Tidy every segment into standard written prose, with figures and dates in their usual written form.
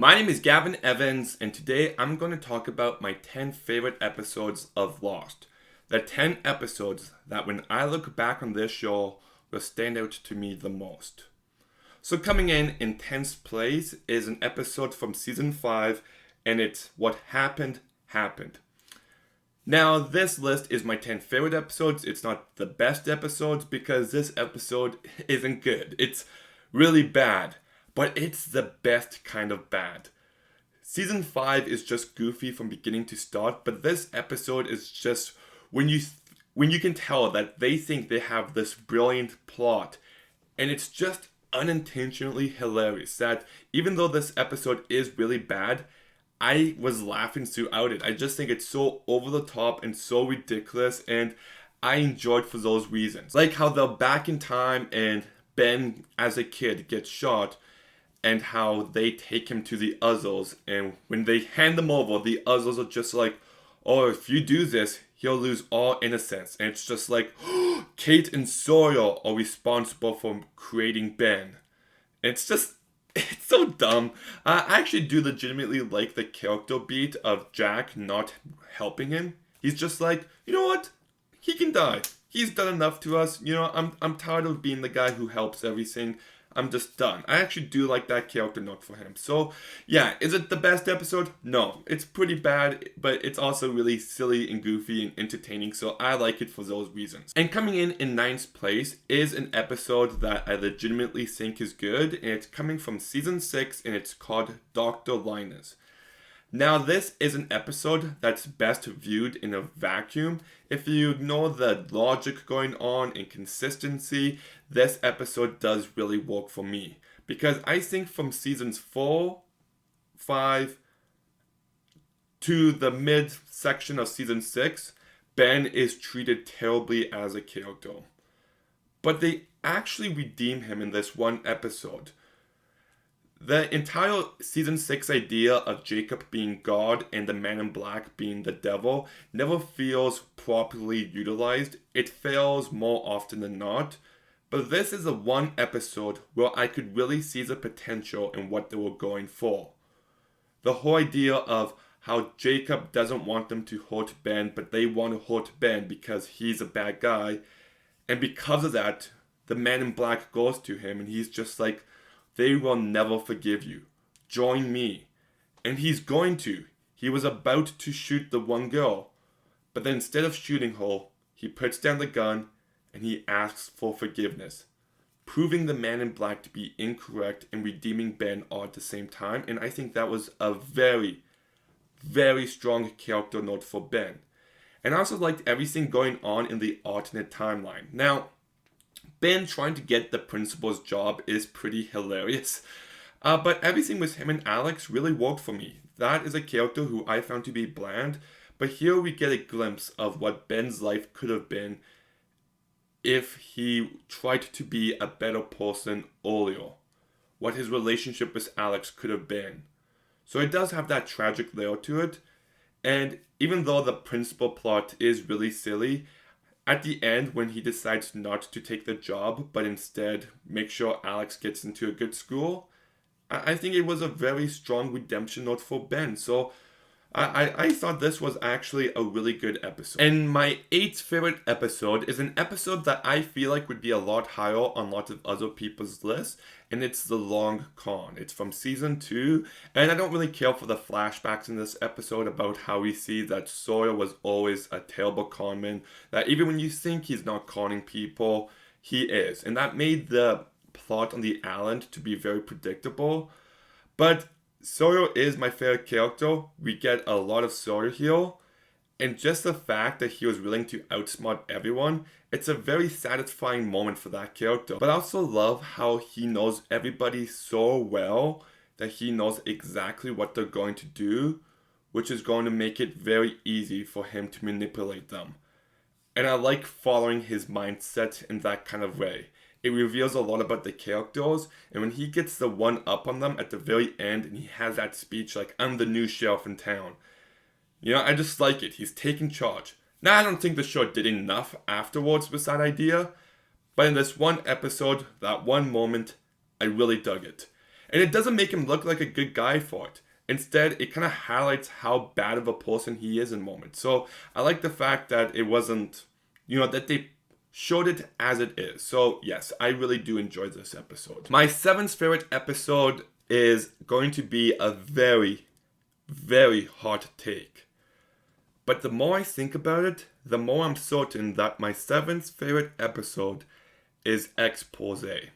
My name is Gavin Evans, and today I'm going to talk about my 10 favorite episodes of Lost. The 10 episodes that, when I look back on this show, will stand out to me the most. So, coming in 10th place is an episode from season 5, and it's What Happened, Happened. Now, this list is my 10 favorite episodes. It's not the best episodes because this episode isn't good. It's really bad, but it's the best kind of bad. Season 5 is just goofy from beginning to start, but this episode is just when you can tell that they think they have this brilliant plot, and it's just unintentionally hilarious that even though this episode is really bad, I was laughing throughout it. I just think it's so over the top and so ridiculous, and I enjoyed for those reasons. Like how they're back in time and Ben, as a kid, gets shot, and how they take him to the Uzzles, and when they hand him over, the Uzzles are just like, oh, if you do this, he'll lose all innocence. And it's just like, Kate and Sawyer are responsible for creating Ben. It's so dumb. I actually do legitimately like the character beat of Jack not helping him. He's just like, you know what? He can die. He's done enough to us. I'm tired of being the guy who helps everything. I'm just done. I actually do like that character note for him. So, yeah, is it the best episode? No. It's pretty bad, but it's also really silly and goofy and entertaining, so I like it for those reasons. And coming in ninth place is an episode that I legitimately think is good, and it's coming from season 6, and it's called Dr. Linus. Now, this is an episode that's best viewed in a vacuum. If you ignore the logic going on and consistency, this episode does really work for me. Because I think from seasons 4, 5, to the mid section of season 6, Ben is treated terribly as a character. But they actually redeem him in this one episode. The entire season 6 idea of Jacob being God and the Man in Black being the devil never feels properly utilized. It fails more often than not. But this is the one episode where I could really see the potential in what they were going for. The whole idea of how Jacob doesn't want them to hurt Ben, but they want to hurt Ben because he's a bad guy. And because of that, the Man in Black goes to him and he's just like, they will never forgive you. Join me. And he's going to. He was about to shoot the one girl. But then instead of shooting her, he puts down the gun and he asks for forgiveness. Proving the Man in Black to be incorrect and redeeming Ben all at the same time. And I think that was a very, very strong character note for Ben. And I also liked everything going on in the alternate timeline. Now, Ben trying to get the principal's job is pretty hilarious. But everything with him and Alex really worked for me. That is a character who I found to be bland. But here we get a glimpse of what Ben's life could have been if he tried to be a better person earlier. What his relationship with Alex could have been. So it does have that tragic layer to it. And even though the principal plot is really silly, at the end, when he decides not to take the job, but instead make sure Alex gets into a good school, I think it was a very strong redemption note for Ben. So I thought this was actually a really good episode. And my 8th favorite episode is an episode that I feel like would be a lot higher on a lot of other people's lists, and it's The Long Con. It's from season 2, and I don't really care for the flashbacks in this episode about how we see that Sawyer was always a terrible conman, that even when you think he's not conning people, he is. And that made the plot on the island to be very predictable. But Sawyer is my favorite character. We get a lot of Sawyer here. And just the fact that he was willing to outsmart everyone, it's a very satisfying moment for that character. But I also love how he knows everybody so well that he knows exactly what they're going to do, which is going to make it very easy for him to manipulate them. And I like following his mindset in that kind of way. It reveals a lot about the characters, and when he gets the one up on them at the very end and he has that speech like, I'm the new sheriff in town. I just like it. He's taking charge. Now, I don't think the show did enough afterwards with that idea, but in this one episode, that one moment, I really dug it. And it doesn't make him look like a good guy for it. Instead, it kind of highlights how bad of a person he is in moments. So I like the fact that it wasn't, that they showed it as it is. So yes, I really do enjoy this episode. My seventh favorite episode is going to be a very, very hot take. But the more I think about it, the more I'm certain that my seventh favorite episode is Expose.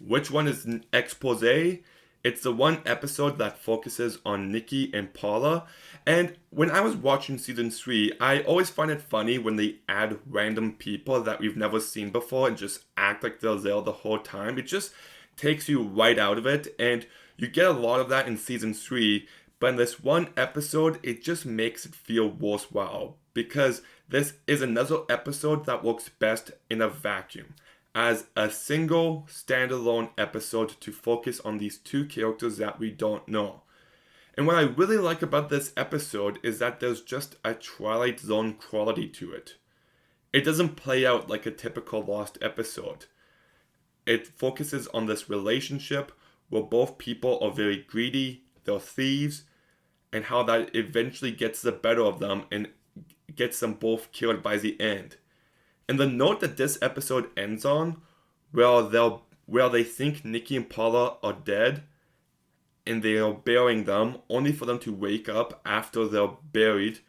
Which one is Expose? It's the one episode that focuses on Nikki and Paula. And when I was watching season 3, I always find it funny when they add random people that we've never seen before and just act like they're there the whole time. It just takes you right out of it. And you get a lot of that in season 3. But in this one episode, it just makes it feel worthwhile. Because this is another episode that works best in a vacuum, as a single standalone episode to focus on these two characters that we don't know. And what I really like about this episode is that there's just a Twilight Zone quality to it. It doesn't play out like a typical Lost episode. It focuses on this relationship where both people are very greedy, they're thieves, and how that eventually gets the better of them and gets them both killed by the end. And the note that this episode ends on, where they think Nikki and Paula are dead, and they are burying them, only for them to wake up after they're buried,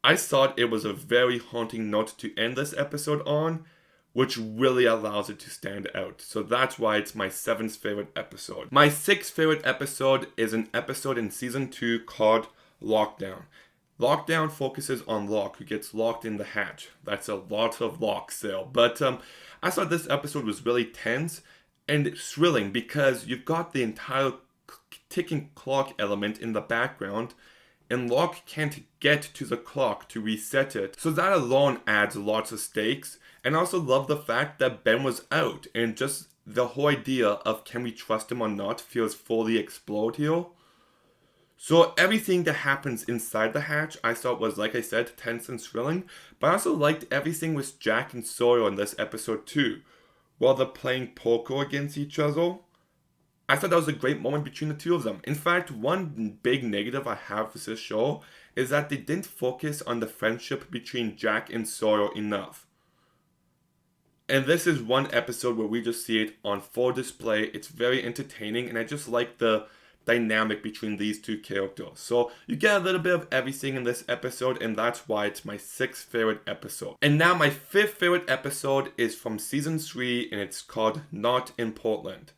I thought it was a very haunting note to end this episode on, which really allows it to stand out. So that's why it's my 7th favorite episode. My 6th favorite episode is an episode in season 2 called Lockdown. Lockdown focuses on Locke, who gets locked in the hatch. That's a lot of locks there. But I thought this episode was really tense and thrilling because you've got the entire ticking clock element in the background, and Locke can't get to the clock to reset it. So that alone adds lots of stakes. And I also love the fact that Ben was out, and just the whole idea of can we trust him or not feels fully explored here. So everything that happens inside the hatch I thought was, like I said, tense and thrilling, but I also liked everything with Jack and Sawyer in this episode too. While they're playing poker against each other, I thought that was a great moment between the two of them. In fact, one big negative I have with this show is that they didn't focus on the friendship between Jack and Sawyer enough. And this is one episode where we just see it on full display. It's very entertaining, and I just like the dynamic between these two characters. So you get a little bit of everything in this episode, and that's why it's my 6th favorite episode. And now my 5th favorite episode is from season 3, and it's called Not in Portland.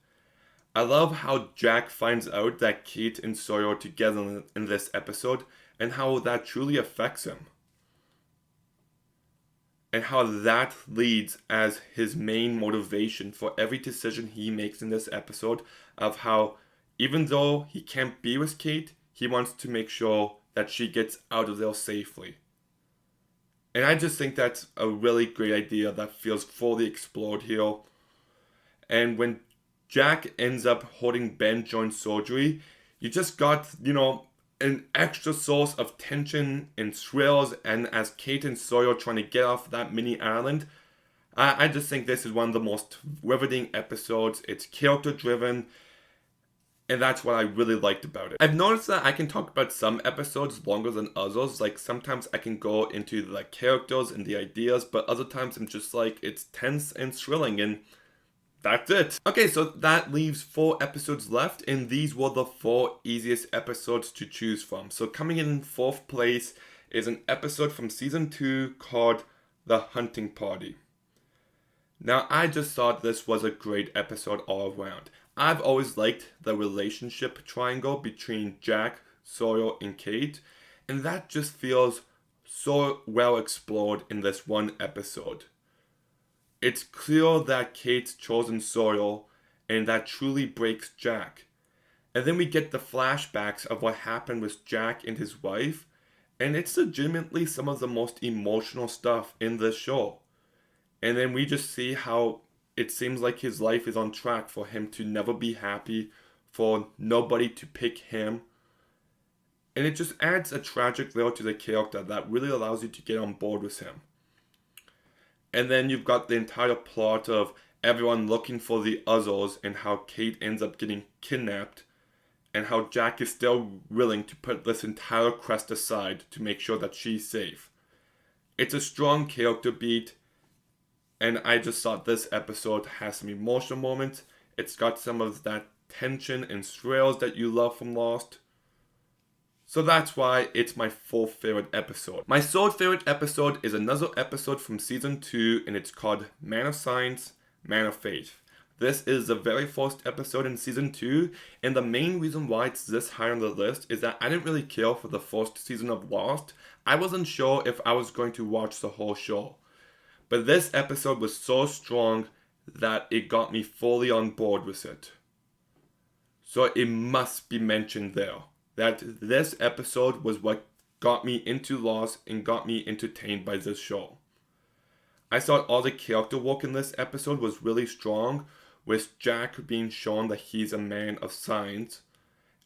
I love how Jack finds out that Kate and Sawyer are together in this episode, and how that truly affects him. And how that leads as his main motivation for every decision he makes in this episode, of how even though he can't be with Kate, he wants to make sure that she gets out of there safely. And I just think that's a really great idea that feels fully explored here. And when Jack ends up holding Ben joint surgery, you just got, an extra source of tension and thrills, and as Kate and Sawyer trying to get off that mini island, I just think this is one of the most riveting episodes. It's character driven, and that's what I really liked about it. I've noticed that I can talk about some episodes longer than others. Like sometimes I can go into the characters and the ideas, but other times I'm just like, it's tense and thrilling, and that's it. Okay, so that leaves 4 episodes left, and these were the 4 easiest episodes to choose from. So coming in 4th place is an episode from season 2 called The Hunting Party. Now, I just thought this was a great episode all around. I've always liked the relationship triangle between Jack, Sawyer, and Kate, and that just feels so well explored in this one episode. It's clear that Kate's chosen Sawyer, and that truly breaks Jack. And then we get the flashbacks of what happened with Jack and his wife, and it's legitimately some of the most emotional stuff in this show. And then we just see how it seems like his life is on track for him to never be happy, for nobody to pick him. And it just adds a tragic layer to the character that really allows you to get on board with him. And then you've got the entire plot of everyone looking for the others and how Kate ends up getting kidnapped, and how Jack is still willing to put this entire quest aside to make sure that she's safe. It's a strong character beat, and I just thought this episode has some emotional moments. It's got some of that tension and thrills that you love from Lost. So that's why it's my fourth favorite episode. My third favorite episode is another episode from season 2, and it's called Man of Science, Man of Faith. This is the very first episode in season 2, and the main reason why it's this high on the list is that I didn't really care for the first season of Lost. I wasn't sure if I was going to watch the whole show. But this episode was so strong that it got me fully on board with it. So it must be mentioned there that this episode was what got me into Lost and got me entertained by this show. I thought all the character work in this episode was really strong, with Jack being shown that he's a man of science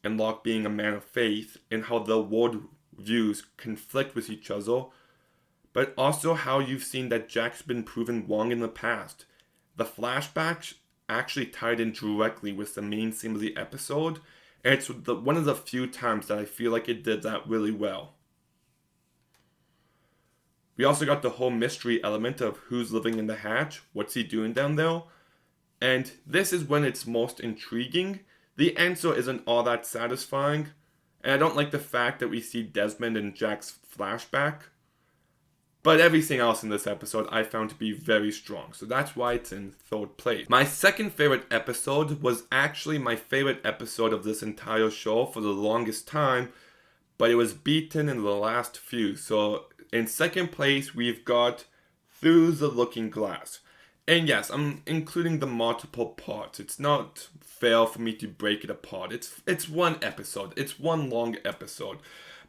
and Locke being a man of faith, and how the world views conflict with each other, but also how you've seen that Jack's been proven wrong in the past. The flashbacks actually tied in directly with the main theme of the episode, and it's one of the few times that I feel like it did that really well. We also got the whole mystery element of who's living in the hatch, what's he doing down there, and this is when it's most intriguing. The answer isn't all that satisfying, and I don't like the fact that we see Desmond in Jack's flashback, but everything else in this episode I found to be very strong, so that's why it's in third place. My second favorite episode was actually my favorite episode of this entire show for the longest time, but it was beaten in the last few. So in second place we've got Through the Looking Glass. And yes, I'm including the multiple parts. It's not fair for me to break it apart. It's one episode. It's one long episode.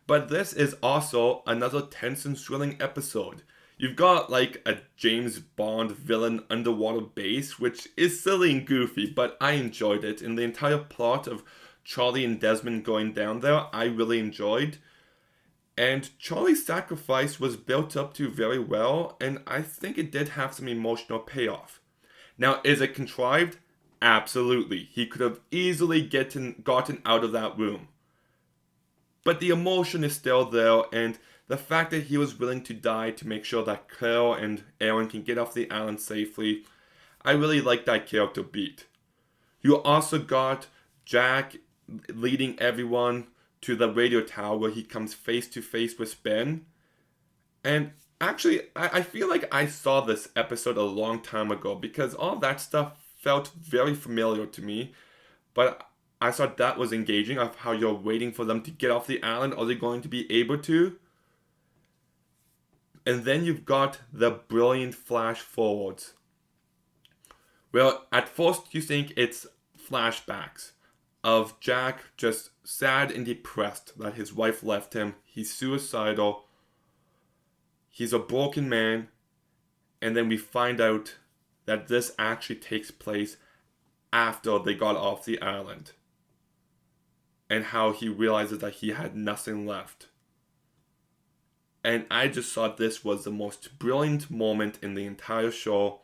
But this is also another tense and thrilling episode. You've got like a James Bond villain underwater base, which is silly and goofy, but I enjoyed it. And the entire plot of Charlie and Desmond going down there, I really enjoyed. And Charlie's sacrifice was built up to very well, and I think it did have some emotional payoff. Now, is it contrived? Absolutely. He could have easily gotten out of that room. But the emotion is still there, and the fact that he was willing to die to make sure that Claire and Aaron can get off the island safely, I really like that character beat. You also got Jack leading everyone to the radio tower where he comes face to face with Ben. And actually, I feel like I saw this episode a long time ago because all that stuff felt very familiar to me. But I thought that was engaging, of how you're waiting for them to get off the island. Are they going to be able to? And then you've got the brilliant flash forwards. Well, at first you think it's flashbacks of Jack just sad and depressed that his wife left him. He's suicidal. He's a broken man. And then we find out that this actually takes place after they got off the island. And how he realizes that he had nothing left. And I just thought this was the most brilliant moment in the entire show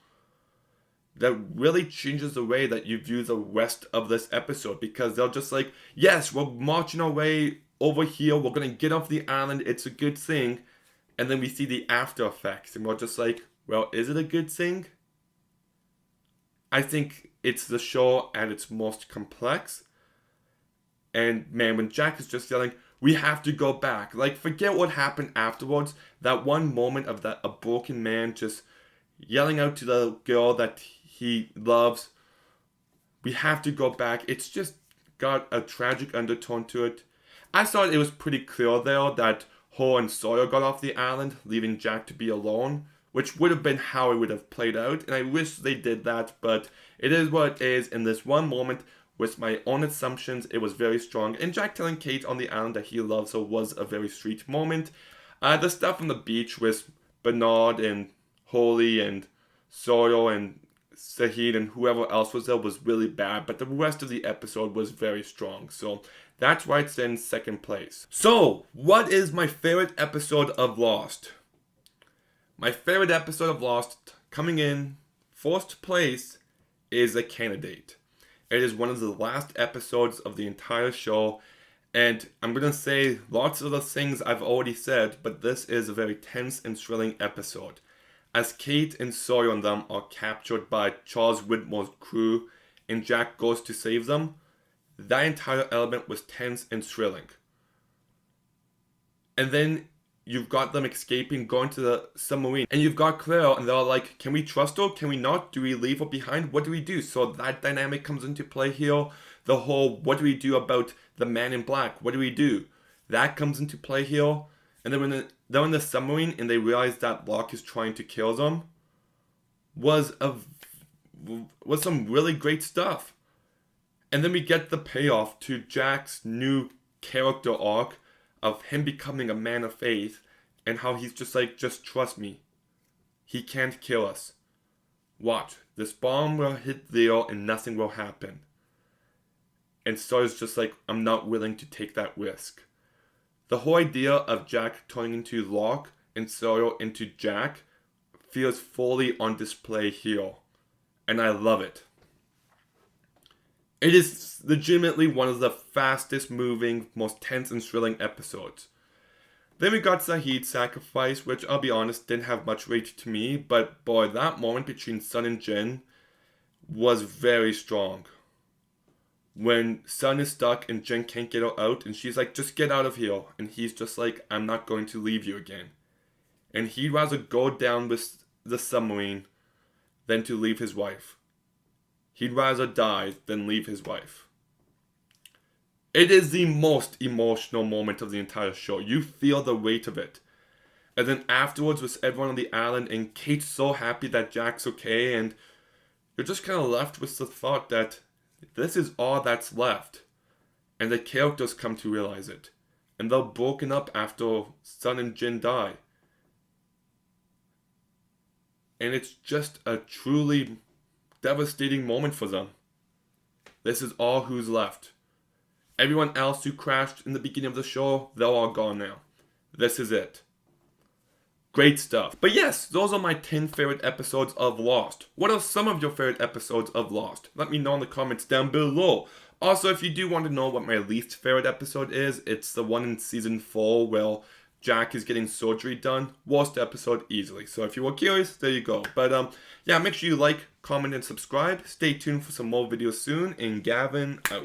that really changes the way that you view the rest of this episode, because they're just like, yes, we're marching our way over here, we're going to get off the island, it's a good thing. And then we see the after effects and we're just like, well, is it a good thing? I think it's the show at its most complex. And man, when Jack is just yelling, we have to go back. Like, forget what happened afterwards. That one moment of a broken man just yelling out to the girl that he loves, we have to go back. It's just got a tragic undertone to it. I thought it was pretty clear there that her and Sawyer got off the island, leaving Jack to be alone, which would have been how it would have played out. And I wish they did that, but it is what it is. In this one moment, with my own assumptions, it was very strong. And Jack telling Kate on the island that he loves her was a very sweet moment. The stuff on the beach with Bernard and Holly and Sawyer and Sahid and whoever else was there was really bad, but the rest of the episode was very strong. So that's why it's in second place. So, what is my favorite episode of Lost? My favorite episode of Lost, coming in first place, is a candidate. It is one of the last episodes of the entire show, and I'm going to say lots of the things I've already said, but this is a very tense and thrilling episode. As Kate and Sawyer and them are captured by Charles Widmore's crew and Jack goes to save them, that entire element was tense and thrilling. And then you've got them escaping, going to the submarine, and you've got Claire, and they're like, can we trust her? Can we not? Do we leave her behind? What do we do? So that dynamic comes into play here. The whole, what do we do about the man in black? What do we do? That comes into play here. And then when they're in the submarine and they realize that Locke is trying to kill them, was some really great stuff. And then we get the payoff to Jack's new character arc of him becoming a man of faith, and how he's just like, just trust me. He can't kill us. Watch, this bomb will hit there and nothing will happen. And Sawyer's just like, I'm not willing to take that risk. The whole idea of Jack turning into Locke and Sawyer into Jack feels fully on display here. And I love it. It is legitimately one of the fastest moving, most tense and thrilling episodes. Then we got Sayid's sacrifice, which I'll be honest didn't have much weight to me, but boy, that moment between Sun and Jin was very strong. When Sun is stuck and Jin can't get her out, and she's like, just get out of here. And he's just like, I'm not going to leave you again. And he'd rather go down with the submarine than to leave his wife. He'd rather die than leave his wife. It is the most emotional moment of the entire show. You feel the weight of it. And then afterwards with everyone on the island, and Kate's so happy that Jack's okay, and you're just kind of left with the thought that this is all that's left. And the characters come to realize it. And they're broken up after Sun and Jin die. And it's just a truly devastating moment for them. This is all who's left. Everyone else who crashed in the beginning of the show, they're all gone now. This is it. Great stuff. But yes, those are my 10 favorite episodes of Lost. What are some of your favorite episodes of Lost? Let me know in the comments down below. Also, if you do want to know what my least favorite episode is, it's the one in season 4 where Jack is getting surgery done. Worst episode easily. So if you were curious, there you go. But yeah, make sure you like, comment, and subscribe. Stay tuned for some more videos soon. And Gavin out.